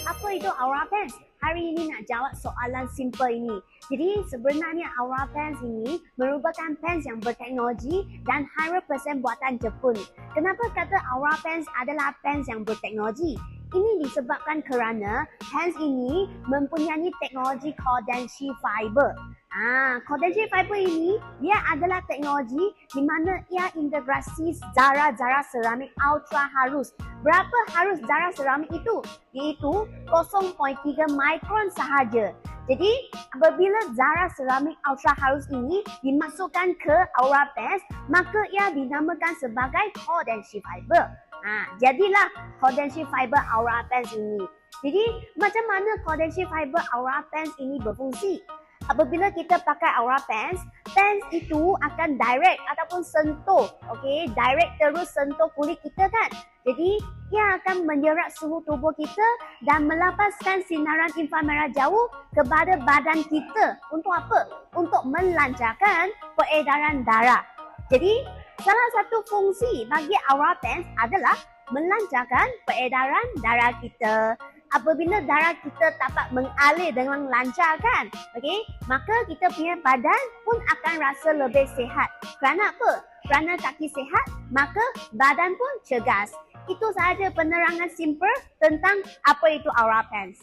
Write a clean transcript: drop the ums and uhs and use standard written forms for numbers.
Apa itu Aura Pens? Hari ini nak jawab soalan simple ini. Jadi sebenarnya Aura Pens ini merupakan pens yang berteknologi dan 100% buatan Jepun. Kenapa kata Aura Pens adalah pens yang berteknologi? Ini disebabkan kerana pens ini mempunyai teknologi Kodenshi Fiber. Kodenshi Fiber ini dia adalah teknologi di mana ia integrasi zarah-zarah seramik ultra halus. Berapa halus zarah seramik itu? Iaitu 0.3 mikron sahaja. Jadi apabila zarah seramik ultra halus ini dimasukkan ke Aura Pens, maka ia dinamakan sebagai Kodenshi Fiber. Jadilah Kodenshi Fiber Aura Pens ini. Jadi macam mana Kodenshi Fiber Aura Pens ini berfungsi? Apabila kita pakai Aura Pens, pens itu akan direct ataupun sentuh, direct terus sentuh kulit kita kan. Jadi ia akan menyerap suhu tubuh kita dan melepaskan sinaran inframerah jauh kepada badan kita. Untuk apa? Untuk melancarkan peredaran darah. Jadi salah satu fungsi bagi Aura Pens adalah melancarkan peredaran darah kita. Apabila darah kita dapat mengalir dengan lancar kan, maka kita punya badan pun akan rasa lebih sihat. Kerana apa? Kerana kaki sihat, maka badan pun cergas. Itu sahaja penerangan simple tentang apa itu Aura Pens.